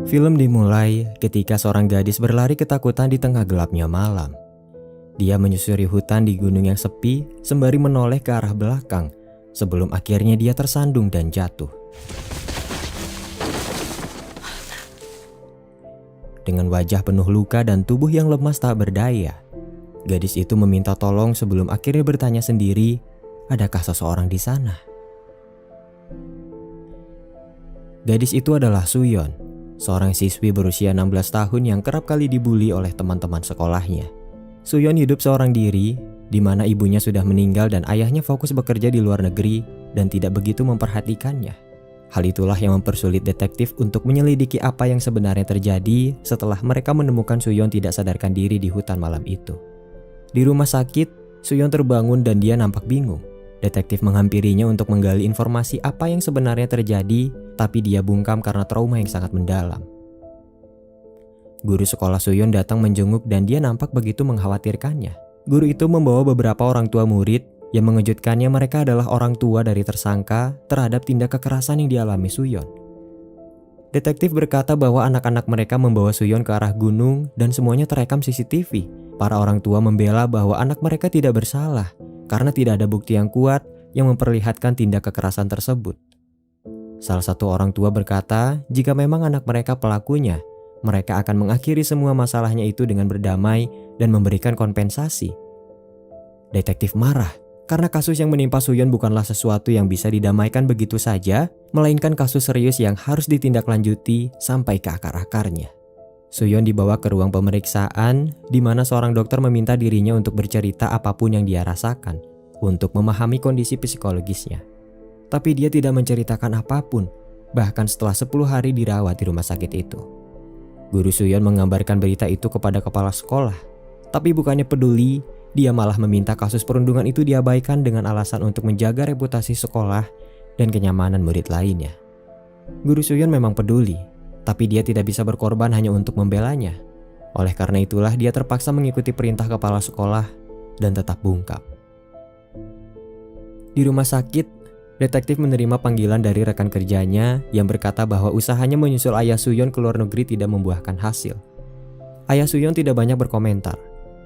Film dimulai ketika seorang gadis berlari ketakutan di tengah gelapnya malam. Dia menyusuri hutan di gunung yang sepi sembari menoleh ke arah belakang sebelum akhirnya dia tersandung dan jatuh. Dengan wajah penuh luka dan tubuh yang lemas tak berdaya, gadis itu meminta tolong sebelum akhirnya bertanya sendiri, adakah seseorang di sana? Gadis itu adalah Suyeon, seorang siswi berusia 16 tahun yang kerap kali dibully oleh teman-teman sekolahnya. Suyeon hidup seorang diri, di mana ibunya sudah meninggal dan ayahnya fokus bekerja di luar negeri dan tidak begitu memperhatikannya. Hal itulah yang mempersulit detektif untuk menyelidiki apa yang sebenarnya terjadi setelah mereka menemukan Suyeon tidak sadarkan diri di hutan malam itu. Di rumah sakit, Suyeon terbangun dan dia nampak bingung. Detektif menghampirinya untuk menggali informasi apa yang sebenarnya terjadi, tapi dia bungkam karena trauma yang sangat mendalam. Guru sekolah Suyeon datang menjenguk dan dia nampak begitu mengkhawatirkannya. Guru itu membawa beberapa orang tua murid. Yang mengejutkannya mereka adalah orang tua dari tersangka terhadap tindak kekerasan yang dialami Suyeon. Detektif berkata bahwa anak-anak mereka membawa Suyeon ke arah gunung dan semuanya terekam CCTV. Para orang tua membela bahwa anak mereka tidak bersalah karena tidak ada bukti yang kuat yang memperlihatkan tindak kekerasan tersebut. Salah satu orang tua berkata, jika memang anak mereka pelakunya, mereka akan mengakhiri semua masalahnya itu dengan berdamai dan memberikan kompensasi. Detektif marah karena kasus yang menimpa Suyeon bukanlah sesuatu yang bisa didamaikan begitu saja, melainkan kasus serius yang harus ditindaklanjuti sampai ke akar-akarnya. Suyeon dibawa ke ruang pemeriksaan, di mana seorang dokter meminta dirinya untuk bercerita apapun yang dia rasakan, untuk memahami kondisi psikologisnya. Tapi dia tidak menceritakan apapun, bahkan setelah 10 hari dirawat di rumah sakit itu. Guru Suyeon menggambarkan berita itu kepada kepala sekolah, tapi bukannya peduli, dia malah meminta kasus perundungan itu diabaikan dengan alasan untuk menjaga reputasi sekolah dan kenyamanan murid lainnya. Guru Suyeon memang peduli, tapi dia tidak bisa berkorban hanya untuk membelanya. Oleh karena itulah dia terpaksa mengikuti perintah kepala sekolah dan tetap bungkam. Di rumah sakit, detektif menerima panggilan dari rekan kerjanya yang berkata bahwa usahanya menyusul ayah Suyeon ke luar negeri tidak membuahkan hasil. Ayah Suyeon tidak banyak berkomentar.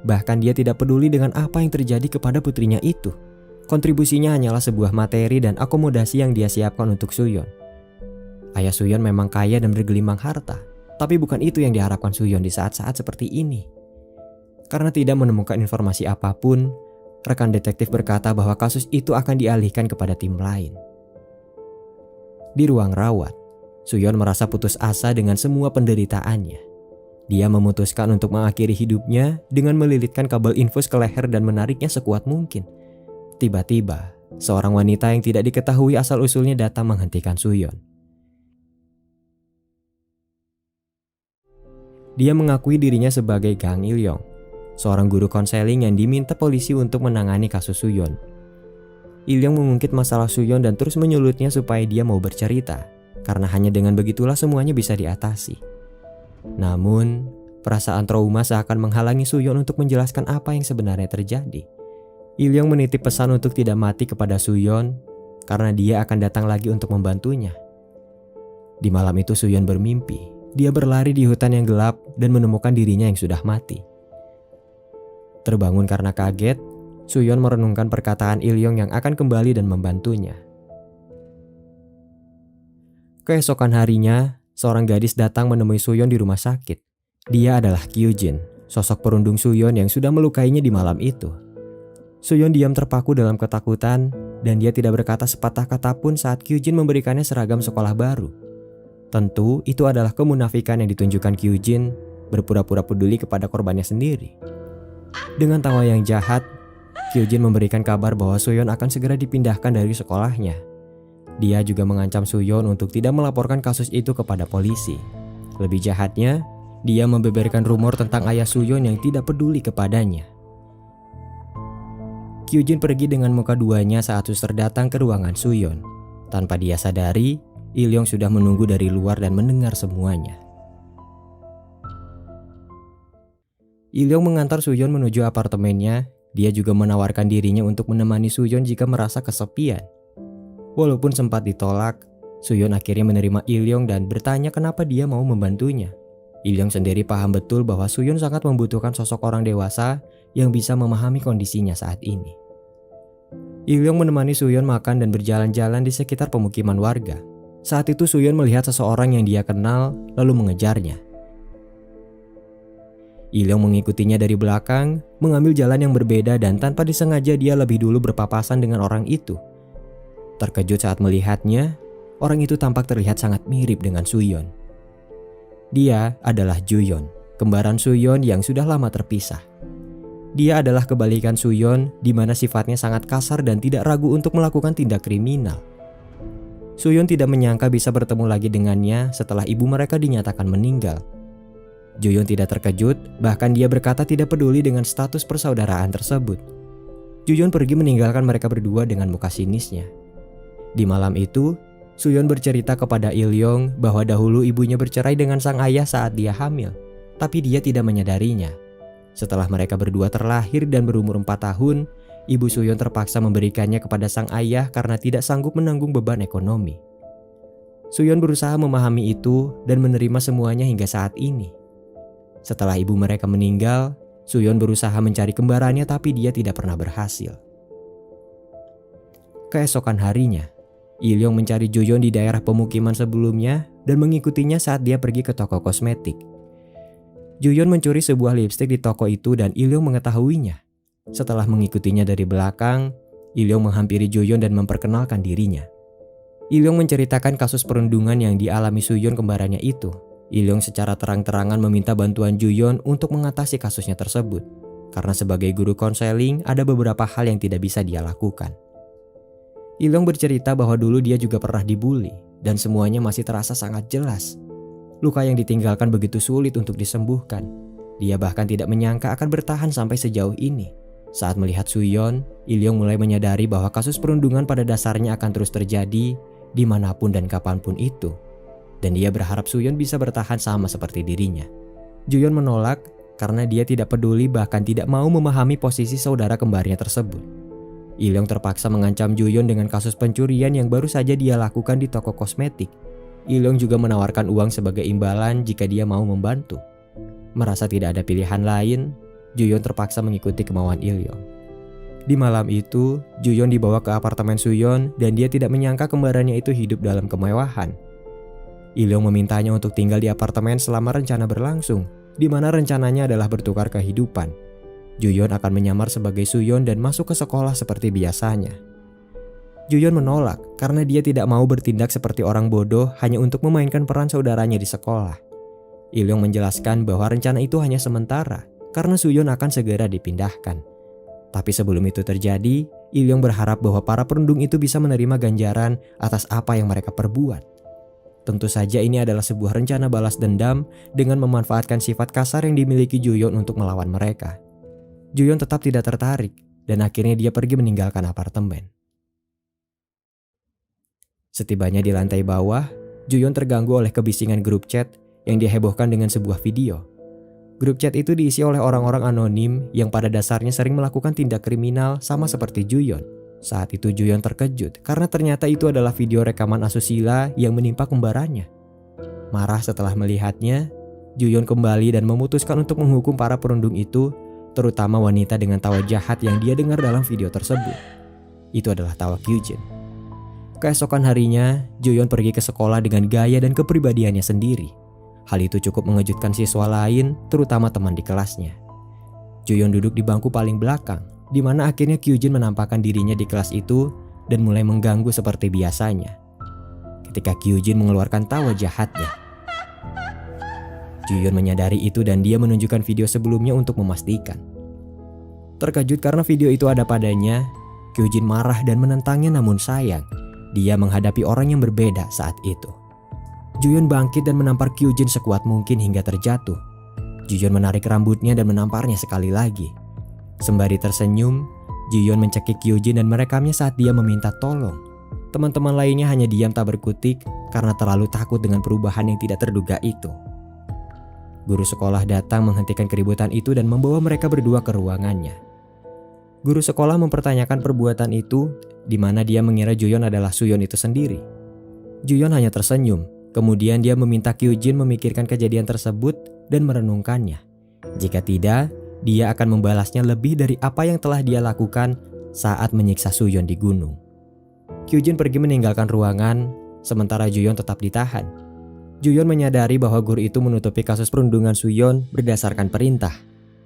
Bahkan dia tidak peduli dengan apa yang terjadi kepada putrinya itu. Kontribusinya hanyalah sebuah materi dan akomodasi yang dia siapkan untuk Suyeon. Ayah Suyeon memang kaya dan bergelimang harta, tapi bukan itu yang diharapkan Suyeon di saat-saat seperti ini. Karena tidak menemukan informasi apapun, rekan detektif berkata bahwa kasus itu akan dialihkan kepada tim lain. Di ruang rawat, Suyeon merasa putus asa dengan semua penderitaannya. Dia memutuskan untuk mengakhiri hidupnya dengan melilitkan kabel infus ke leher dan menariknya sekuat mungkin. Tiba-tiba, seorang wanita yang tidak diketahui asal-usulnya datang menghentikan Suyeon. Dia mengakui dirinya sebagai Kang Il-yong, seorang guru konseling yang diminta polisi untuk menangani kasus Suyeon. Il-yong mengungkit masalah Suyeon dan terus menyulutnya supaya dia mau bercerita, karena hanya dengan begitulah semuanya bisa diatasi. Namun, perasaan trauma seakan menghalangi Suyeon untuk menjelaskan apa yang sebenarnya terjadi. Il-yong menitip pesan untuk tidak mati kepada Suyeon karena dia akan datang lagi untuk membantunya. Di malam itu Suyeon bermimpi. Dia berlari di hutan yang gelap dan menemukan dirinya yang sudah mati. Terbangun karena kaget, Suyeon merenungkan perkataan Il-yong yang akan kembali dan membantunya. Keesokan harinya, seorang gadis datang menemui Suyeon di rumah sakit. Dia adalah Kyujin, sosok perundung Suyeon yang sudah melukainya di malam itu. Suyeon diam terpaku dalam ketakutan dan dia tidak berkata sepatah kata pun saat Kyujin memberikannya seragam sekolah baru. Tentu itu adalah kemunafikan yang ditunjukkan Kyujin berpura-pura peduli kepada korbannya sendiri. Dengan tawa yang jahat, Kyujin memberikan kabar bahwa Suyeon akan segera dipindahkan dari sekolahnya. Dia juga mengancam Suyeon untuk tidak melaporkan kasus itu kepada polisi. Lebih jahatnya, dia membeberkan rumor tentang ayah Suyeon yang tidak peduli kepadanya. Kyujin pergi dengan muka duanya saat suster datang ke ruangan Suyeon. Tanpa dia sadari, Il-yong sudah menunggu dari luar dan mendengar semuanya. Il-yong mengantar Suyeon menuju apartemennya. Dia juga menawarkan dirinya untuk menemani Suyeon jika merasa kesepian. Walaupun sempat ditolak, Suyeon akhirnya menerima Ilyong dan bertanya kenapa dia mau membantunya. Ilyong sendiri paham betul bahwa Suyeon sangat membutuhkan sosok orang dewasa yang bisa memahami kondisinya saat ini. Ilyong menemani Suyeon makan dan berjalan-jalan di sekitar pemukiman warga. Saat itu Suyeon melihat seseorang yang dia kenal lalu mengejarnya. Ilyong mengikutinya dari belakang, mengambil jalan yang berbeda dan tanpa disengaja dia lebih dulu berpapasan dengan orang itu. Terkejut saat melihatnya, orang itu tampak terlihat sangat mirip dengan Suyeon. Dia adalah Juyeon, kembaran Suyeon yang sudah lama terpisah. Dia adalah kebalikan Suyeon di mana sifatnya sangat kasar dan tidak ragu untuk melakukan tindak kriminal. Suyeon tidak menyangka bisa bertemu lagi dengannya setelah ibu mereka dinyatakan meninggal. Juyeon tidak terkejut, bahkan dia berkata tidak peduli dengan status persaudaraan tersebut. Juyeon pergi meninggalkan mereka berdua dengan muka sinisnya. Di malam itu, Suyeon bercerita kepada Ilyong bahwa dahulu ibunya bercerai dengan sang ayah saat dia hamil, tapi dia tidak menyadarinya. Setelah mereka berdua terlahir dan berumur 4 tahun, ibu Suyeon terpaksa memberikannya kepada sang ayah karena tidak sanggup menanggung beban ekonomi. Suyeon berusaha memahami itu dan menerima semuanya hingga saat ini. Setelah ibu mereka meninggal, Suyeon berusaha mencari kembarannya tapi dia tidak pernah berhasil. Keesokan harinya, Ilyong mencari Juyeon di daerah pemukiman sebelumnya dan mengikutinya saat dia pergi ke toko kosmetik. Juyeon mencuri sebuah lipstik di toko itu dan Ilyong mengetahuinya. Setelah mengikutinya dari belakang, Ilyong menghampiri Juyeon dan memperkenalkan dirinya. Ilyong menceritakan kasus perundungan yang dialami Suyeon kembarannya itu. Ilyong secara terang-terangan meminta bantuan Juyeon untuk mengatasi kasusnya tersebut. Karena sebagai guru konseling ada beberapa hal yang tidak bisa dia lakukan. Ilyong bercerita bahwa dulu dia juga pernah dibully dan semuanya masih terasa sangat jelas. Luka yang ditinggalkan begitu sulit untuk disembuhkan. Dia bahkan tidak menyangka akan bertahan sampai sejauh ini. Saat melihat Suyeon, Ilyong mulai menyadari bahwa kasus perundungan pada dasarnya akan terus terjadi dimanapun dan kapanpun itu. Dan dia berharap Suyeon bisa bertahan sama seperti dirinya. Juyeon menolak karena dia tidak peduli bahkan tidak mau memahami posisi saudara kembarnya tersebut. Ilyong terpaksa mengancam Juyeon dengan kasus pencurian yang baru saja dia lakukan di toko kosmetik. Ilyong juga menawarkan uang sebagai imbalan jika dia mau membantu. Merasa tidak ada pilihan lain, Juyeon terpaksa mengikuti kemauan Ilyong. Di malam itu, Juyeon dibawa ke apartemen Suyeon dan dia tidak menyangka kembarannya itu hidup dalam kemewahan. Ilyong memintanya untuk tinggal di apartemen selama rencana berlangsung, di mana rencananya adalah bertukar kehidupan. Juyeon akan menyamar sebagai Suyeon dan masuk ke sekolah seperti biasanya. Juyeon menolak karena dia tidak mau bertindak seperti orang bodoh hanya untuk memainkan peran saudaranya di sekolah. Ilyong menjelaskan bahwa rencana itu hanya sementara karena Suyeon akan segera dipindahkan. Tapi sebelum itu terjadi, Ilyong berharap bahwa para perundung itu bisa menerima ganjaran atas apa yang mereka perbuat. Tentu saja ini adalah sebuah rencana balas dendam dengan memanfaatkan sifat kasar yang dimiliki Juyeon untuk melawan mereka. Juyeon tetap tidak tertarik dan akhirnya dia pergi meninggalkan apartemen. Setibanya di lantai bawah, Juyeon terganggu oleh kebisingan grup chat yang dihebohkan dengan sebuah video. Grup chat itu diisi oleh orang-orang anonim yang pada dasarnya sering melakukan tindak kriminal sama seperti Juyeon. Saat itu Juyeon terkejut karena ternyata itu adalah video rekaman asusila yang menimpa kembarannya. Marah setelah melihatnya, Juyeon kembali dan memutuskan untuk menghukum para perundung itu, terutama wanita dengan tawa jahat yang dia dengar dalam video tersebut. Itu adalah tawa Kyujin. Keesokan harinya, Juyeon pergi ke sekolah dengan gaya dan kepribadiannya sendiri. Hal itu cukup mengejutkan siswa lain, terutama teman di kelasnya. Juyeon duduk di bangku paling belakang, di mana akhirnya Kyujin menampakkan dirinya di kelas itu dan mulai mengganggu seperti biasanya. Ketika Kyujin mengeluarkan tawa jahatnya, Juyeon menyadari itu dan dia menunjukkan video sebelumnya untuk memastikan. Terkejut karena video itu ada padanya, Kyujin marah dan menentangnya, namun sayang, dia menghadapi orang yang berbeda saat itu. Juyeon bangkit dan menampar Kyujin sekuat mungkin hingga terjatuh. Juyeon menarik rambutnya dan menamparnya sekali lagi. Sembari tersenyum, Juyeon mencekik Kyujin dan merekamnya saat dia meminta tolong. Teman-teman lainnya hanya diam tak berkutik karena terlalu takut dengan perubahan yang tidak terduga itu. Guru sekolah datang menghentikan keributan itu dan membawa mereka berdua ke ruangannya. Guru sekolah mempertanyakan perbuatan itu, di mana dia mengira Juyeon adalah Suyeon itu sendiri. Juyeon hanya tersenyum. Kemudian dia meminta Kyujin memikirkan kejadian tersebut dan merenungkannya. Jika tidak, dia akan membalasnya lebih dari apa yang telah dia lakukan saat menyiksa Suyeon di gunung. Kyujin pergi meninggalkan ruangan, sementara Juyeon tetap ditahan. Juyeon menyadari bahwa guru itu menutupi kasus perundungan Suyeon berdasarkan perintah.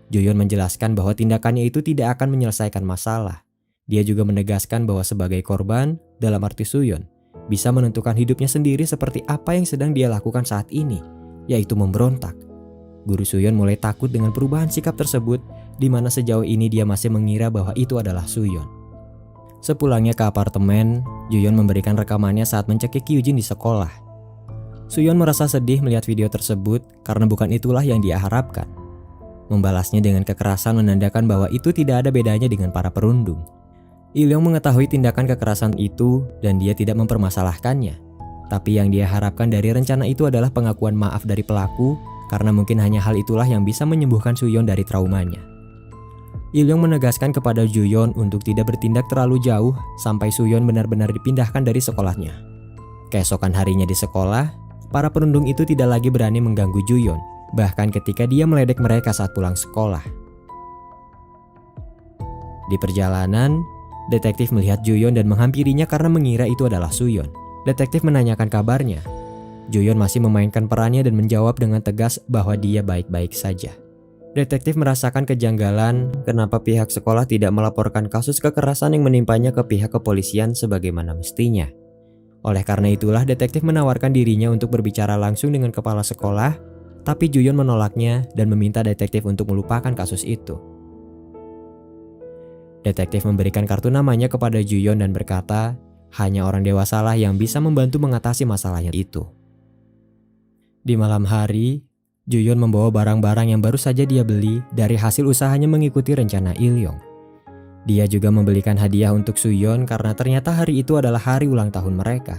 Juyeon menjelaskan bahwa tindakannya itu tidak akan menyelesaikan masalah. Dia juga menegaskan bahwa sebagai korban, dalam arti Suyeon, bisa menentukan hidupnya sendiri seperti apa yang sedang dia lakukan saat ini, yaitu memberontak. Guru Suyeon mulai takut dengan perubahan sikap tersebut, di mana sejauh ini dia masih mengira bahwa itu adalah Suyeon. Sepulangnya ke apartemen, Juyeon memberikan rekamannya saat mencekik Kyujin di sekolah. Suyeon merasa sedih melihat video tersebut karena bukan itulah yang dia harapkan. Membalasnya dengan kekerasan menandakan bahwa itu tidak ada bedanya dengan para perundung. Ilyong mengetahui tindakan kekerasan itu dan dia tidak mempermasalahkannya. Tapi yang dia harapkan dari rencana itu adalah pengakuan maaf dari pelaku, karena mungkin hanya hal itulah yang bisa menyembuhkan Suyeon dari traumanya. Ilyong menegaskan kepada Juyeon untuk tidak bertindak terlalu jauh sampai Suyeon benar-benar dipindahkan dari sekolahnya. Keesokan harinya di sekolah, para perundung itu tidak lagi berani mengganggu Juyeon, bahkan ketika dia meledek mereka saat pulang sekolah. Di perjalanan, detektif melihat Juyeon dan menghampirinya karena mengira itu adalah Suyeon. Detektif menanyakan kabarnya. Juyeon masih memainkan perannya dan menjawab dengan tegas bahwa dia baik-baik saja. Detektif merasakan kejanggalan kenapa pihak sekolah tidak melaporkan kasus kekerasan yang menimpanya ke pihak kepolisian sebagaimana mestinya. Oleh karena itulah detektif menawarkan dirinya untuk berbicara langsung dengan kepala sekolah, tapi Juyeon menolaknya dan meminta detektif untuk melupakan kasus itu. Detektif memberikan kartu namanya kepada Juyeon dan berkata, hanya orang dewasalah yang bisa membantu mengatasi masalahnya itu. Di malam hari, Juyeon membawa barang-barang yang baru saja dia beli dari hasil usahanya mengikuti rencana Ilyong. Dia juga membelikan hadiah untuk Suyeon karena ternyata hari itu adalah hari ulang tahun mereka.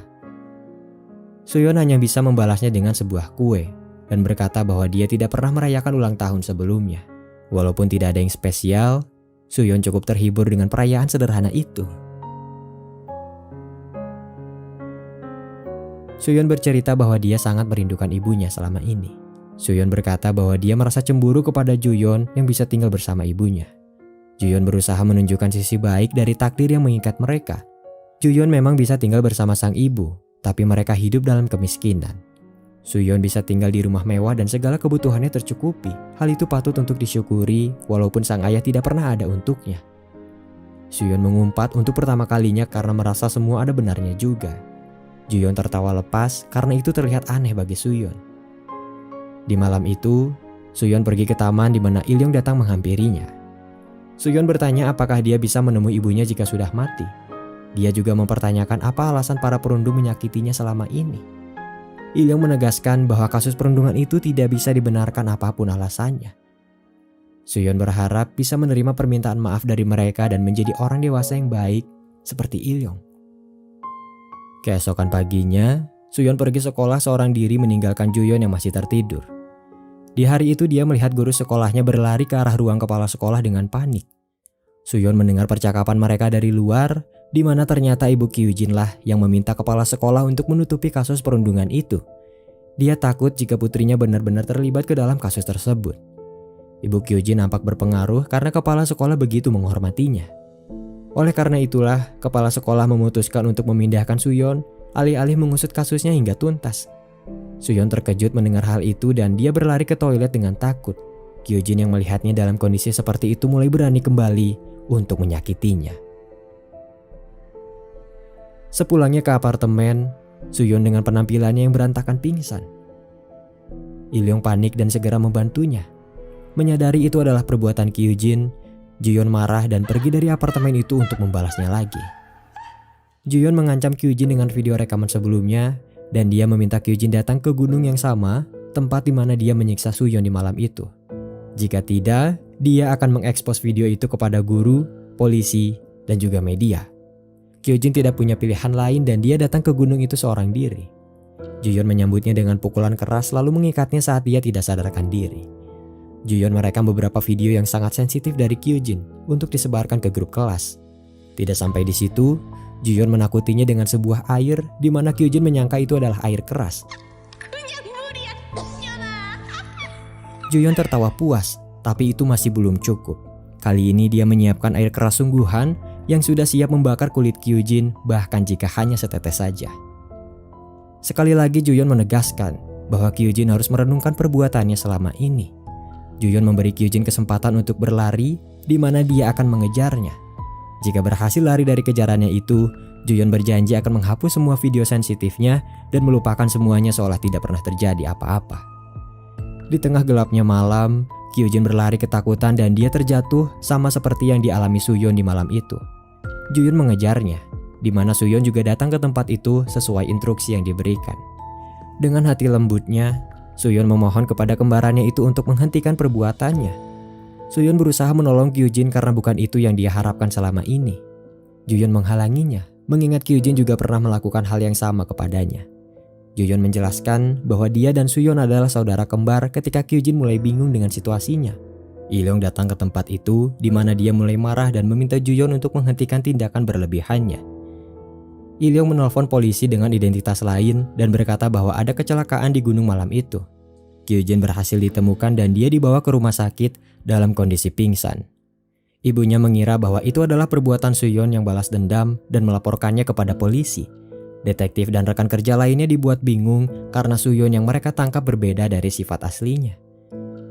Suyeon hanya bisa membalasnya dengan sebuah kue dan berkata bahwa dia tidak pernah merayakan ulang tahun sebelumnya. Walaupun tidak ada yang spesial, Suyeon cukup terhibur dengan perayaan sederhana itu. Suyeon bercerita bahwa dia sangat merindukan ibunya selama ini. Suyeon berkata bahwa dia merasa cemburu kepada Juyeon yang bisa tinggal bersama ibunya. Juyeon berusaha menunjukkan sisi baik dari takdir yang mengikat mereka. Juyeon memang bisa tinggal bersama sang ibu, tapi mereka hidup dalam kemiskinan. Suyeon bisa tinggal di rumah mewah dan segala kebutuhannya tercukupi. Hal itu patut untuk disyukuri walaupun sang ayah tidak pernah ada untuknya. Suyeon mengumpat untuk pertama kalinya karena merasa semua ada benarnya juga. Juyeon tertawa lepas karena itu terlihat aneh bagi Suyeon. Di malam itu, Suyeon pergi ke taman di mana Ilyong datang menghampirinya. Suyeon bertanya apakah dia bisa menemui ibunya jika sudah mati. Dia juga mempertanyakan apa alasan para perundung menyakitinya selama ini. Ilyong menegaskan bahwa kasus perundungan itu tidak bisa dibenarkan apapun alasannya. Suyeon berharap bisa menerima permintaan maaf dari mereka dan menjadi orang dewasa yang baik seperti Ilyong. Keesokan paginya, Suyeon pergi sekolah seorang diri meninggalkan Juyeon yang masih tertidur. Di hari itu dia melihat guru sekolahnya berlari ke arah ruang kepala sekolah dengan panik. Suyeon mendengar percakapan mereka dari luar, di mana ternyata ibu Kyujin lah yang meminta kepala sekolah untuk menutupi kasus perundungan itu. Dia takut jika putrinya benar-benar terlibat ke dalam kasus tersebut. Ibu Kyujin nampak berpengaruh karena kepala sekolah begitu menghormatinya. Oleh karena itulah, kepala sekolah memutuskan untuk memindahkan Suyeon, alih-alih mengusut kasusnya hingga tuntas. Suyeon terkejut mendengar hal itu dan dia berlari ke toilet dengan takut. Kyujin yang melihatnya dalam kondisi seperti itu mulai berani kembali untuk menyakitinya. Sepulangnya ke apartemen, Suyeon dengan penampilannya yang berantakan pingsan. Ilyong panik dan segera membantunya. Menyadari itu adalah perbuatan Kyujin, Juyeon marah dan pergi dari apartemen itu untuk membalasnya lagi. Juyeon mengancam Kyujin dengan video rekaman sebelumnya dan dia meminta Kyujin datang ke gunung yang sama, tempat di mana dia menyiksa Suyeon di malam itu. Jika tidak, dia akan mengekspos video itu kepada guru, polisi, dan juga media. Kyujin tidak punya pilihan lain dan dia datang ke gunung itu seorang diri. Juyeon menyambutnya dengan pukulan keras lalu mengikatnya saat dia tidak sadarkan diri. Juyeon merekam beberapa video yang sangat sensitif dari Kyujin untuk disebarkan ke grup kelas. Tidak sampai di situ, Juyeon menakutinya dengan sebuah air di mana Kyujin menyangka itu adalah air keras. Juyeon tertawa puas, tapi itu masih belum cukup. Kali ini dia menyiapkan air keras sungguhan yang sudah siap membakar kulit Kyujin bahkan jika hanya setetes saja. Sekali lagi Juyeon menegaskan bahwa Kyujin harus merenungkan perbuatannya selama ini. Juyeon memberi Kyujin kesempatan untuk berlari di mana dia akan mengejarnya. Jika berhasil lari dari kejarannya itu, Juyeon berjanji akan menghapus semua video sensitifnya dan melupakan semuanya seolah tidak pernah terjadi apa-apa. Di tengah gelapnya malam, Kyujin berlari ketakutan dan dia terjatuh sama seperti yang dialami Suyeon di malam itu. Juyeon mengejarnya, di mana Suyeon juga datang ke tempat itu sesuai instruksi yang diberikan. Dengan hati lembutnya, Suyeon memohon kepada kembarannya itu untuk menghentikan perbuatannya. Suyeon berusaha menolong Kyujin karena bukan itu yang dia harapkan selama ini. Juyeon menghalanginya, mengingat Kyujin juga pernah melakukan hal yang sama kepadanya. Juyeon menjelaskan bahwa dia dan Suyeon adalah saudara kembar ketika Kyujin mulai bingung dengan situasinya. Ilyong datang ke tempat itu di mana dia mulai marah dan meminta Juyeon untuk menghentikan tindakan berlebihannya. Ilyong menelpon polisi dengan identitas lain dan berkata bahwa ada kecelakaan di gunung malam itu. Kyujin berhasil ditemukan dan dia dibawa ke rumah sakit dalam kondisi pingsan. Ibunya mengira bahwa itu adalah perbuatan Suyeon yang balas dendam dan melaporkannya kepada polisi. Detektif dan rekan kerja lainnya dibuat bingung karena Suyeon yang mereka tangkap berbeda dari sifat aslinya.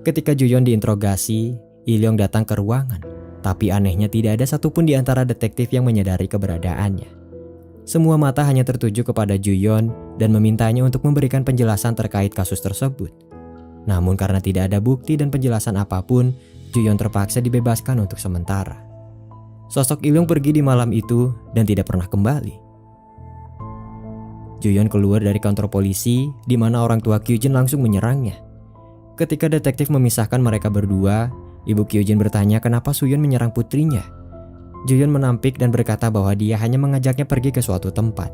Ketika Juyeon diinterogasi, Ilyong datang ke ruangan, tapi anehnya tidak ada satupun di antara detektif yang menyadari keberadaannya. Semua mata hanya tertuju kepada Juyeon dan memintanya untuk memberikan penjelasan terkait kasus tersebut. Namun karena tidak ada bukti dan penjelasan apapun, Juyeon terpaksa dibebaskan untuk sementara. Sosok Ilyong pergi di malam itu dan tidak pernah kembali. Juyeon keluar dari kantor polisi di mana orang tua Kyujin langsung menyerangnya. Ketika detektif memisahkan mereka berdua, ibu Kyujin bertanya kenapa Suyeon menyerang putrinya. Juyeon menampik dan berkata bahwa dia hanya mengajaknya pergi ke suatu tempat.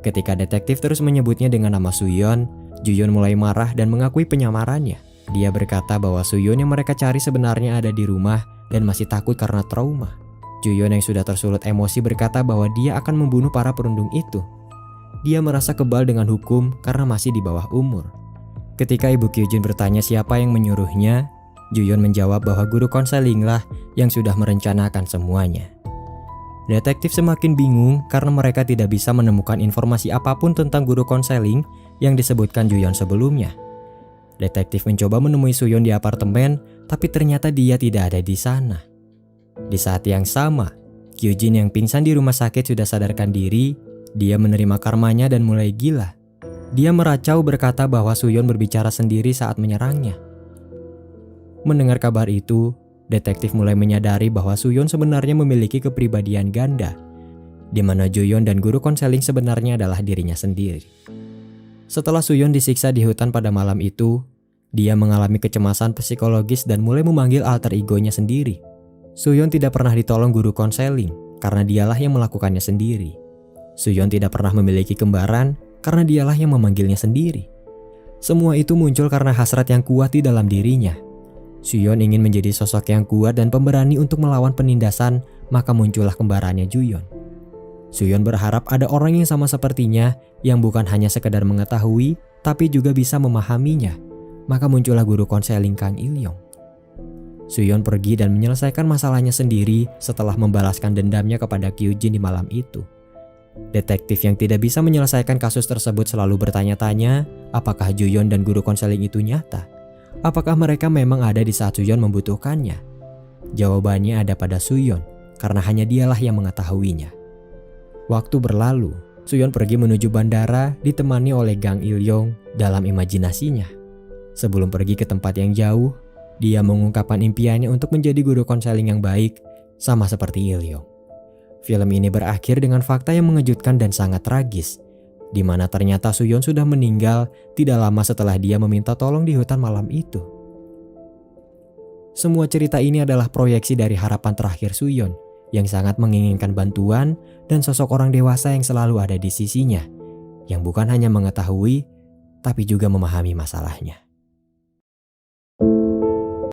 Ketika detektif terus menyebutnya dengan nama Suyeon, Juyeon mulai marah dan mengakui penyamarannya. Dia berkata bahwa Suyeon yang mereka cari sebenarnya ada di rumah dan masih takut karena trauma. Juyeon yang sudah tersulut emosi berkata bahwa dia akan membunuh para perundung itu. Dia merasa kebal dengan hukum karena masih di bawah umur. Ketika ibu Kyujin bertanya siapa yang menyuruhnya, Juyeon menjawab bahwa guru konseling lah yang sudah merencanakan semuanya. Detektif semakin bingung karena mereka tidak bisa menemukan informasi apapun tentang guru konseling yang disebutkan Juyeon sebelumnya. Detektif mencoba menemui Suyeon di apartemen, tapi ternyata dia tidak ada di sana. Di saat yang sama, Kyujin yang pingsan di rumah sakit sudah sadarkan diri. Dia menerima karmanya dan mulai gila. Dia meracau berkata bahwa Suyeon berbicara sendiri saat menyerangnya. Mendengar kabar itu, detektif mulai menyadari bahwa Suyeon sebenarnya memiliki kepribadian ganda, di mana Juyeon dan guru konseling sebenarnya adalah dirinya sendiri. Setelah Suyeon disiksa di hutan pada malam itu, dia mengalami kecemasan psikologis dan mulai memanggil alter egonya sendiri. Suyeon tidak pernah ditolong guru konseling karena dialah yang melakukannya sendiri. Suyeon tidak pernah memiliki kembaran karena dialah yang memanggilnya sendiri. Semua itu muncul karena hasrat yang kuat di dalam dirinya. Suyeon ingin menjadi sosok yang kuat dan pemberani untuk melawan penindasan, maka muncullah kembarannya Juyeon. Suyeon berharap ada orang yang sama sepertinya yang bukan hanya sekedar mengetahui tapi juga bisa memahaminya, maka muncullah guru konseling Kang Ilyong. Suyeon pergi dan menyelesaikan masalahnya sendiri setelah membalaskan dendamnya kepada Kyujin di malam itu. Detektif yang tidak bisa menyelesaikan kasus tersebut selalu bertanya-tanya apakah Juyeon dan guru konseling itu nyata. Apakah mereka memang ada di saat Suyeon membutuhkannya? Jawabannya ada pada Suyeon, karena hanya dialah yang mengetahuinya. Waktu berlalu, Suyeon pergi menuju bandara ditemani oleh Kang Ilyong dalam imajinasinya. Sebelum pergi ke tempat yang jauh, dia mengungkapkan impiannya untuk menjadi guru konseling yang baik, sama seperti Ilyong. Film ini berakhir dengan fakta yang mengejutkan dan sangat tragis, di mana ternyata Suyeon sudah meninggal tidak lama setelah dia meminta tolong di hutan malam itu. Semua cerita ini adalah proyeksi dari harapan terakhir Suyeon yang sangat menginginkan bantuan dan sosok orang dewasa yang selalu ada di sisinya, yang bukan hanya mengetahui tapi juga memahami masalahnya.